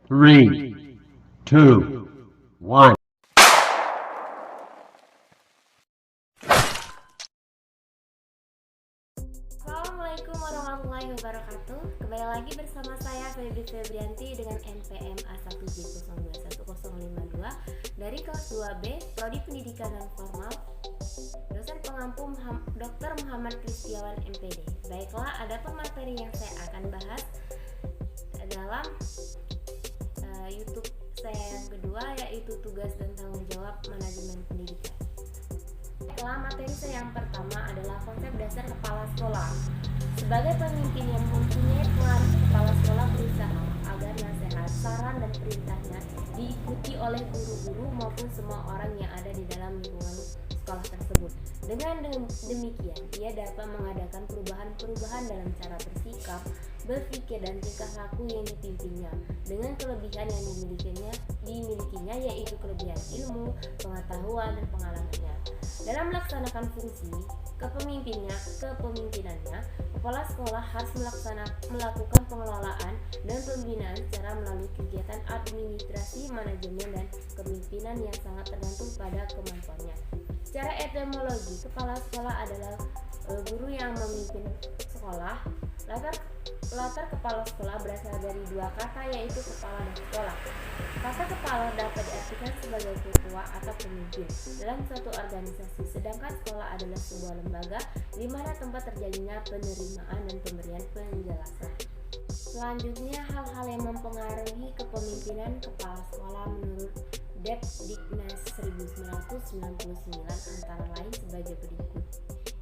Three, two, one. Assalamualaikum warahmatullahi wabarakatuh. Kembali lagi bersama saya Febri Febrianti dengan NPM A1J021052 dari kelas 2B Prodi Pendidikan dan Formal, dosen pengampu Dr. Muhammad Kristiawan MPD. Baiklah, ada materi yang saya akan bahas dalam YouTube saya yang kedua, yaitu tugas dan tanggung jawab manajemen pendidikan. Materi saya yang pertama adalah konsep dasar kepala sekolah. Sebagai pemimpin yang mempunyai pengaruh, kepala sekolah berusaha agar nasihat, saran, dan perintahnya diikuti oleh guru-guru maupun semua orang yang ada di dalam lingkungan sekolah tersebut. Dengan demikian, ia dapat mengadakan perubahan-perubahan dalam cara bersikap, berpikir, dan tingkah laku yang dipimpinnya. Dengan kelebihan yang dimilikinya yaitu kelebihan ilmu, pengetahuan, dan pengalamannya. Dalam melaksanakan fungsi kepemimpinannya, kepala sekolah harus melakukan pengelolaan dan pembinaan secara melalui kegiatan administrasi, manajemen, dan kepemimpinan yang sangat tergantung pada kemampuannya. Secara etimologi, kepala sekolah adalah guru yang memimpin sekolah. Latar kepala sekolah berasal dari dua kata, yaitu kepala dan sekolah. Kata kepala dapat diartikan sebagai ketua atau pemimpin dalam suatu organisasi, sedangkan sekolah adalah sebuah lembaga di mana tempat terjadinya penerimaan dan pemberian penjelasan. Selanjutnya, hal-hal yang mempengaruhi kepemimpinan kepala sekolah menurut Depdiknas 1999 antara lain sebagai berikut.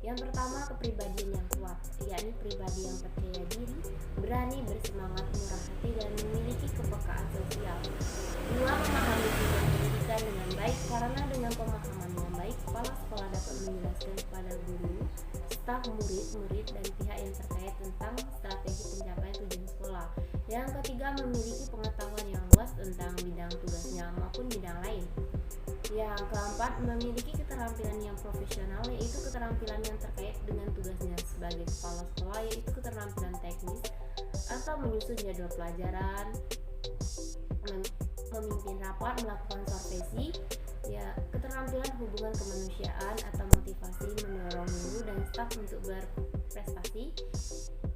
Yang pertama, kepribadian yang kuat, yakni pribadi yang percaya diri, berani, bersemangat, murah hati, dan memiliki kepekaan sosial. Dua, memahami tujuan pendidikan dengan baik, karena dengan pemahaman yang baik, kepala sekolah dapat menjelaskan kepada guru, staf, murid, dan pihak yang terkait tentang strategi pencapaian tujuan sekolah. Yang ketiga, memiliki pengetahuan yang luas tentang bidang tugasnya maupun bidang lain. Yang keempat, memiliki keterampilan yang profesional, yaitu keterampilan yang terkait dengan tugasnya sebagai kepala sekolah, yaitu keterampilan teknis atau menyusun jadwal pelajaran, memimpin rapat, melakukan sorvesi, keterampilan hubungan kemanusiaan atau motivasi, mendorong guru dan staf untuk berprestasi,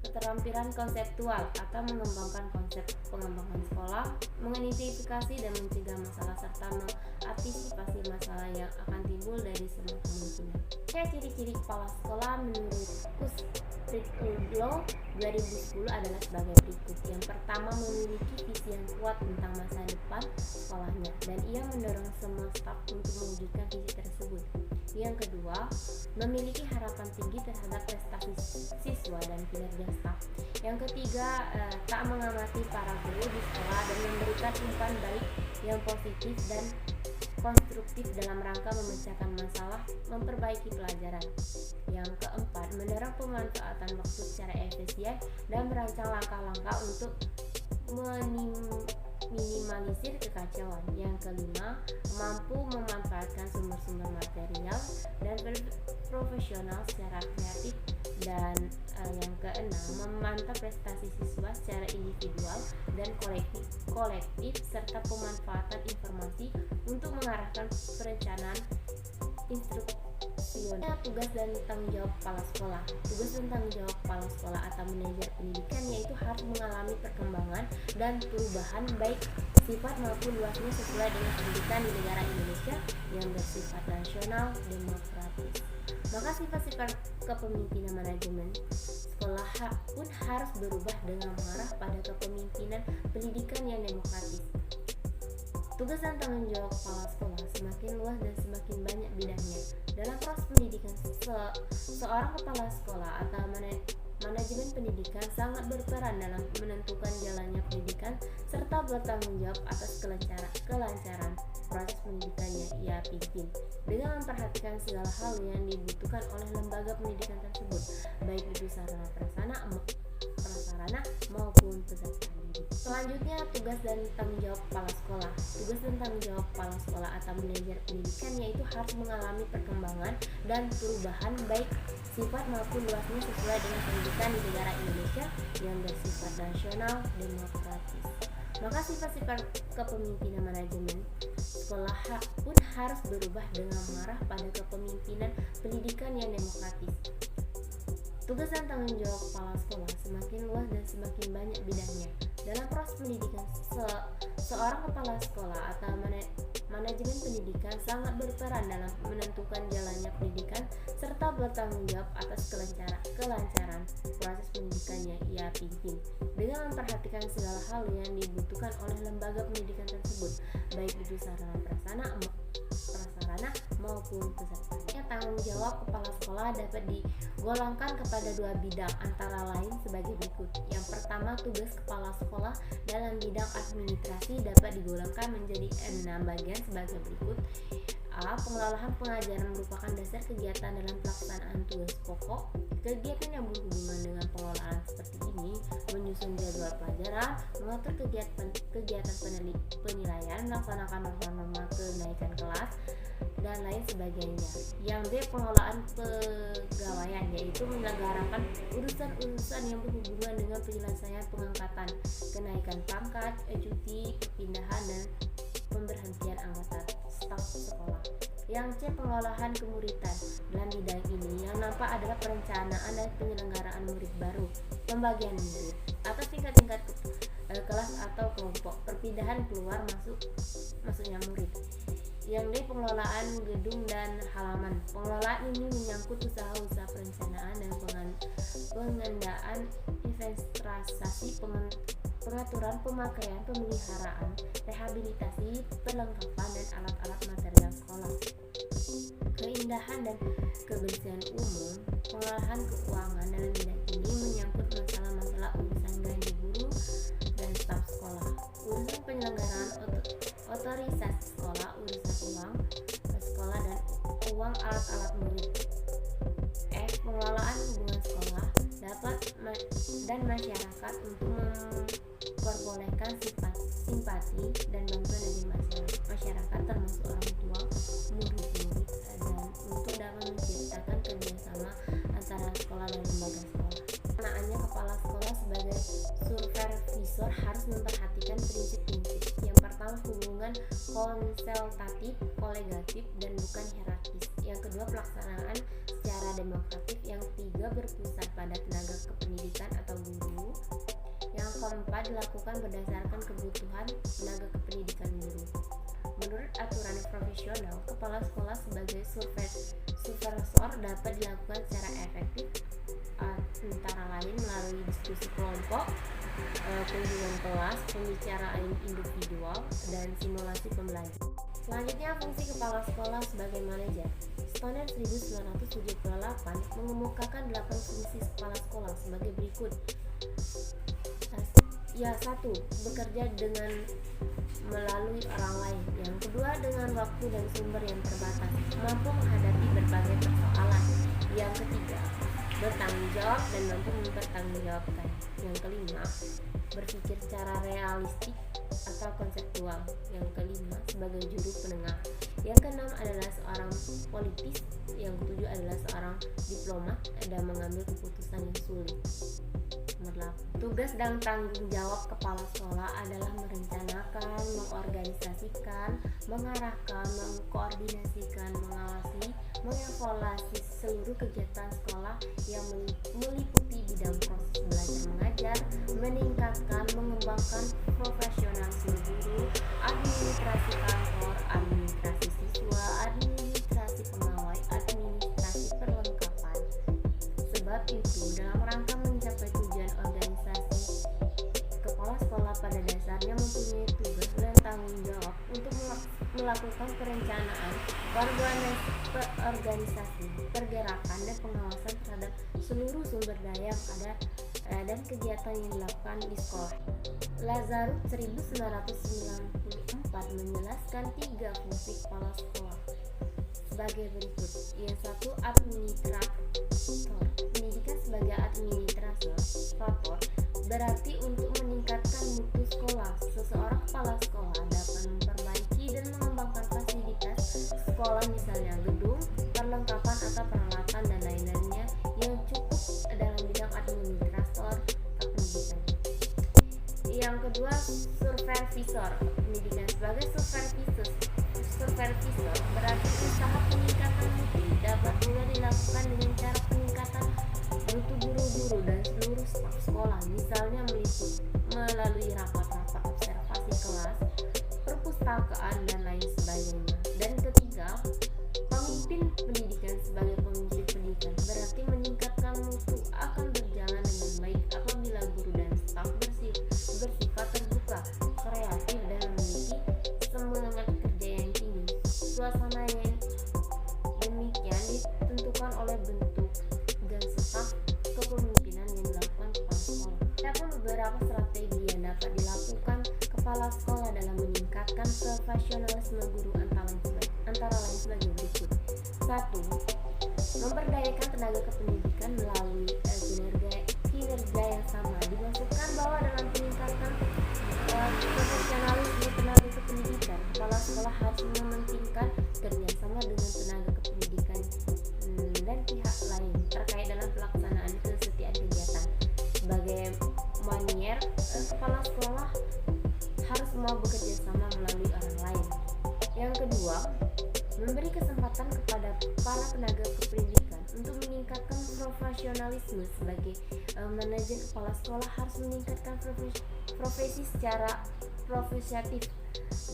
keterampilan konseptual atau mengembangkan konsep pengembangan sekolah, mengidentifikasi dan mencegah masalah serta mengantisipasi masalah yang akan timbul dari semua kemungkinan. Ciri-ciri kepala sekolah menurut Curriculum 2010 adalah sebagai berikut. Yang pertama, memiliki visi yang kuat tentang masa depan sekolahnya, dan ia mendorong semua staf untuk mewujudkan visi tersebut. Yang kedua, memiliki harapan tinggi terhadap prestasi siswa dan kinerja staf. Yang ketiga, tak mengamati para guru di sekolah dan memberikan umpan balik yang positif dan konstruktif dalam rangka memecahkan masalah, memperbaiki pelajaran. Yang keempat, mendorong pemanfaatan waktu secara efisien dan merancang langkah-langkah untuk minimalisir kekacauan. Yang kelima, mampu memanfaatkan sumber-sumber material dan profesional secara kreatif. Dan yang keenam, memantau prestasi siswa secara individual dan kolektif serta pemanfaatan informasi untuk mengarahkan perencanaan instruksional. Tugas dan tanggung jawab kepala sekolah. Tugas dan tanggung jawab kepala sekolah atau manajer pendidikan yaitu harus mengalami perkembangan dan perubahan baik sifat maupun luasnya sesuai dengan pendidikan di negara Indonesia yang bersifat nasional demokratis. Maka sifat-sifat kepemimpinan manajemen sekolah pun harus berubah dengan mengarah pada kepemimpinan pendidikan yang demokratis. Tugas dan tanggung jawab kepala sekolah semakin luas dan semakin banyak bidangnya. Dalam proses pendidikan, seorang kepala sekolah atau manajemen pendidikan sangat berperan dalam menentukan jalannya pendidikan serta bertanggung jawab atas kelancaran proses pendidikan yang ia pimpin dengan memperhatikan segala hal yang dibutuhkan oleh lembaga pendidikan tersebut, baik itu sarana prasarana maupun peserta didik. Selanjutnya, tugas dan tanggung jawab kepala sekolah. Tugas dan tanggung jawab kepala sekolah atau manajer pendidikan yaitu harus mengalami perkembangan dan perubahan baik sifat maupun luasnya sesuai dengan pendidikan di negara Indonesia yang bersifat nasional demokratis. Maka sifat-sifat kepemimpinan manajemen sekolah pun harus berubah dengan mengarah pada kepemimpinan pendidikan yang demokratis. Tugas dan tanggung jawab kepala sekolah semakin luas dan semakin banyak bidangnya. Dalam proses pendidikan, seorang kepala sekolah atau manajemen pendidikan sangat berperan dalam menentukan jalannya pendidikan serta bertanggung jawab atas kelancaran proses pendidikan yang ia pimpin dengan memperhatikan segala hal yang dibutuhkan oleh lembaga pendidikan tersebut, baik itu sarana prasarana maupun pesertanya. Tanggung jawab kepala sekolah dapat digolongkan kepada dua bidang antara lain sebagai berikut. Yang pertama, tugas kepala sekolah dalam bidang administrasi dapat digolongkan menjadi 6 bagian sebagai berikut. A. Pengelolaan pengajaran merupakan dasar kegiatan dalam pelaksanaan tugas pokok. Kegiatan yang berhubungan dengan pengelolaan seperti ini menyusun jadwal pelajaran, mengatur kegiatan penilaian, melaksanakan norma-norma kenaikan kelas, dan lain sebagainya. Yang B. Pengelolaan pegawaian, yaitu menyelenggarakan urusan-urusan yang berhubungan dengan penyelesaian pengangkatan, kenaikan pangkat, cuti, perpindahan, dan pemberhentian anggota staf sekolah. Yang C. Pengelolaan kemuridan. Dalam bidang ini yang nampak adalah perencanaan dan penyelenggaraan murid baru, pembagian murid atas tingkat-tingkat kelas atau kelompok, perpindahan keluar masuknya murid. Yang D. Pengelolaan gedung dan halaman. Pengelolaan ini menyangkut usaha-usaha perencanaan dan pengendaan investasi, pengaturan pemakaian, pemeliharaan, rehabilitasi, perlengkapan, dan alat-alat material sekolah. Keindahan dan kebersihan umum. Pengelolaan keuangan dalam bidang ini menyangkut masalah-masalah urusan gaji guru dan staf sekolah, urusan penyelenggaraan otorisasi sekolah, urusan uang sekolah, dan uang alat-alat murid. F. Pengelolaan hubungan sekolah dan masyarakat untuk memperbolehkan simpati dan bantuan dari masyarakat termasuk orang tua, murid-murid, dan untuk dapat menciptakan kerjasama antara sekolah dan lembaga sekolah. Pelaksanaannya, kepala sekolah sebagai supervisor harus memperhatikan prinsip-prinsip. Yang pertama, hubungan konsultatif, kolegatif, dan bukan hierarkis. Yang kedua, pelaksanaan secara demokratif. Yang ketiga, berpusat pada tenaga kependidikan atau guru. Yang keempat, dilakukan berdasarkan kebutuhan tenaga kependidikan guru. Menurut aturan profesional, kepala sekolah sebagai supervisor dapat dilakukan secara efektif antara lain melalui diskusi kelompok, kunjungan kelas, pembicaraan individual, dan simulasi pembelajaran. Selanjutnya, fungsi kepala sekolah sebagai manajer. Tahun 1978 mengemukakan 8 fungsi kepala sekolah sebagai berikut. Ya, 1. Bekerja dengan melalui orang lain. Yang kedua, dengan waktu dan sumber yang terbatas, mampu menghadapi berbagai persoalan. Yang ketiga, bertanggung jawab dan mampu mempertanggungjawabkan. Yang kelima, berpikir secara realistik atau konseptual. Yang kelima, sebagai juru penengah. Yang keenam adalah seorang politis. Yang ketujuh adalah seorang diplomat dan mengambil keputusan yang sulit. Nomor 8. Tugas dan tanggung jawab kepala sekolah adalah merencanakan, mengorganisasikan, mengarahkan, mengkoordinasikan, mengawasi, mengevaluasi seluruh kegiatan sekolah yang meliputi bidang proses belajar mengajar, meningkatkan, mengembangkan profesionalisme guru, administrasi kantor, administrasi siswa, administrasi pegawai, administrasi perlengkapan. Sebab itu, dalam rangka mencapai tujuan organisasi, kepala sekolah pada dasarnya mempunyai tugas dan tanggung jawab untuk melakukan perencanaan, organisasi, pergerakan, dan pengawasan terhadap seluruh sumber daya yang ada dan kegiatan yang dilakukan di sekolah. Lazarus 1994 menjelaskan 3 fungsi kepala sekolah sebagai berikut. Yang 1, administrator. Pendidikan sebagai administrator berarti untuk meningkatkan mutu sekolah. Seseorang kepala sekolah dapat memperbaiki dan mengembangkan fasilitas sekolah, misalnya gedung, perlengkapan atau peralatan dan lain-lainnya yang cukup dalam bidang administrator pendidikan. Yang kedua, supervisor pendidikan. Sebagai supervisor berarti usaha peningkatan mutu dapat pula dilakukan dengan cara peningkatan mutu guru-guru dan seluruh staf sekolah, misalnya melalui rapat-rapat observasi kelas, perpustakaan, dan lain sebagainya. Dan ketiga, pemimpin pendidikan. Sebagai pemimpin pendidikan berarti meningkatkan mutu akan berjalan dengan baik apabila guru dan staf bersifat terbuka, kreatif, dan memiliki semangat kerja yang tinggi. Suasana yang demikian ditentukan oleh bentuk dan staf kepemimpinan yang dilakukan kepala sekolah. Ada beberapa strategi yang dapat dilakukan kepala sekolah dalam meningkatkan profesionalisme guru antara lain sebagai berikut. 1. Memberdayakan tenaga kependidikan melalui kinerja yang sama. Dimaksudkan bahwa dalam peningkatan profesionalisme tenaga kependidikan, kepala sekolah harus mementingkan kerjasama dengan tenaga kependidikan dan pihak lain terkait dalam pelaksanaan kesetiaan kegiatan. Sebagai manier, kepala sekolah harus mau bekerja sama melalui orang lain. Yang kedua, memberi kesempatan kepada para tenaga kependidikan untuk meningkatkan profesionalisme. Sebagai manajer, kepala sekolah harus meningkatkan profesi secara profesional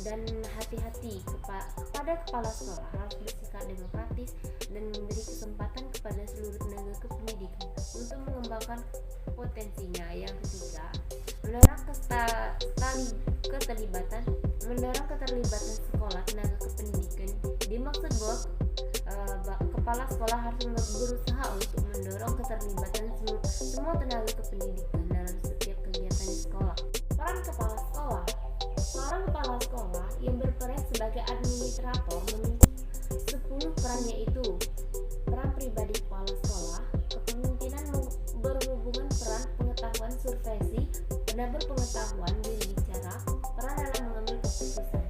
dan hati-hati. Kepada kepala sekolah harus bersikap demokratis dan memberi kesempatan kepada seluruh tenaga kependidikan untuk mengembangkan potensinya. Yang ketiga, mendorong keterlibatan sekolah tenaga kependidikan. Dimaksud bahwa kepala sekolah harus berusaha untuk mendorong keterlibatan semua tenaga kependidikan dalam setiap kegiatan di sekolah. Peran kepala sekolah. Seorang kepala sekolah yang berperan sebagai administrator memiliki 10 peran, yaitu peran pribadi kepala sekolah, kepemimpinan berhubungan, peran pengetahuan supervisi, penambah pengetahuan, diri bicara, peran dalam mengambil keputusan,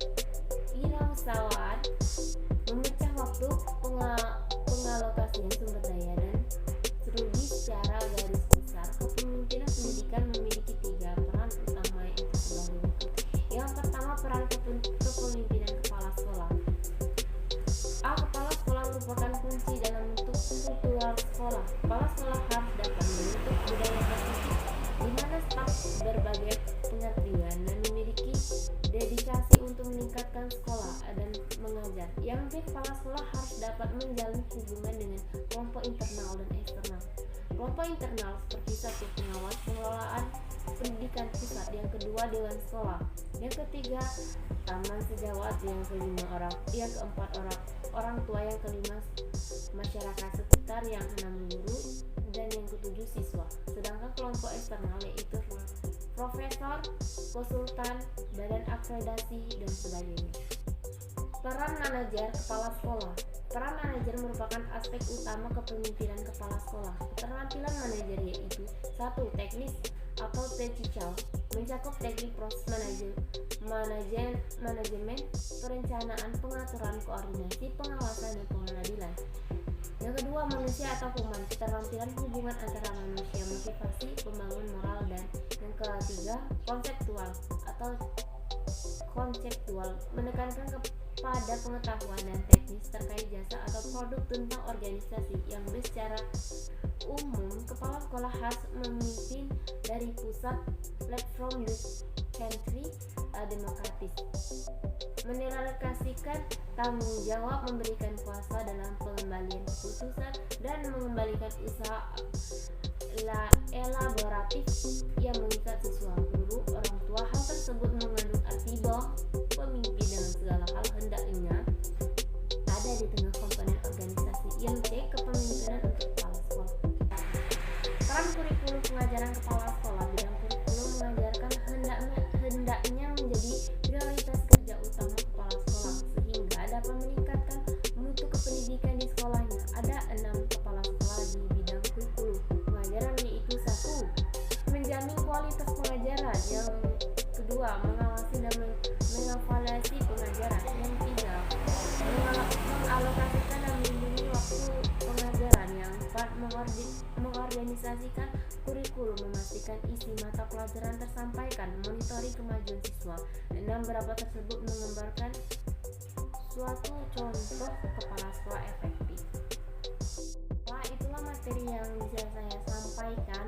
wirausahaan, memecah waktu, pengalokasian sumber daya, dan strategi secara garis besar. Kepemimpinan pendidikan memiliki 3 peran utama, yaitu sebagai berikut. Yang pertama, peran kepemimpinan kepala sekolah. Kepala sekolah merupakan kunci dalam bentuk kultural sekolah. Kepala sekolah harus dapat membentuk budaya positif di mana staf berbagai pengertian dan memiliki dedikasi untuk meningkatkan sekolah dan mengajar. Yang kedua, kepala sekolah harus dapat menjalin hubungan dengan kelompok internal dan eksternal. Kelompok internal seperti satu, pengawas pengelolaan pendidikan pusat. Yang kedua, dewan sekolah. Yang ketiga, taman sejawat. Yang keempat, orang tua. Yang kelima, masyarakat sekitar. Yang enam, guru. Dan yang ketujuh, siswa. Sedangkan kelompok eksternal yaitu profesor, konsultan, badan akreditasi, dan sebagainya. Peran manajer kepala sekolah. Peran manajer merupakan aspek utama kepemimpinan kepala sekolah. Keterampilan manajer yaitu 1. Teknis atau technical, mencakup teknik proses manajemen, perencanaan, pengaturan, koordinasi, pengawasan, dan pengadilan. Yang kedua, manusia atau human, keterampilan hubungan antara manusia, motivasi, pembangun moral, dan yang ketiga, konseptual, menekankan kepada pengetahuan dan teknis terkait jasa atau produk tentang organisasi. Yang secara umum, kepala sekolah harus memimpin dari pusat, platform the country, demokratis, mendelegasikan tanggung jawab, memberikan kuasa dalam pengembalian keputusan, dan mengembalikan usaha elaboratif yang mengikat siswa, guru, orang tua. Hal tersebut mengandung arti bahwa pemimpin dalam segala hal hendaknya ada di tengah komponen organisasi. Yang C, kepemimpinan untuk kepala sekolah. Peran kurikulum pengajaran kepala sekolah. Bidang kurikulum mengajarkan hendaknya menjadi prioritas kerja utama kepala sekolah sehingga dapat meningkatkan mutu kependidikan di sekolahnya. Ada 6 kepala sekolah di bidang kurikulum pengajaran, yaitu 1. Menjamin kualitas pengajaran. Yang kedua, mengawasi dan mengevaluasi pengajaran. Yang ketiga, mengalokasikan dan melindungi waktu pengajaran. Yang keempat, mengorganisasikan kurikulum, memastikan isi mata pelajaran tersampaikan, monitoring kemajuan siswa. 6. Beberapa tersebut menggambarkan suatu contoh kepala sekolah efektif. Wah, itulah materi yang bisa saya sampaikan.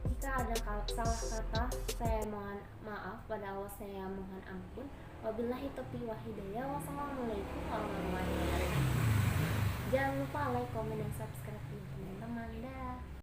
Jika ada salah kata, saya mohon maaf, pada Allah saya mohon ampun. Wabillahi taufiq wal hidayah. Wassalamualaikum warahmatullahi wabarakatuh. Jangan lupa like, komen, dan subscribe teman-teman. Dah.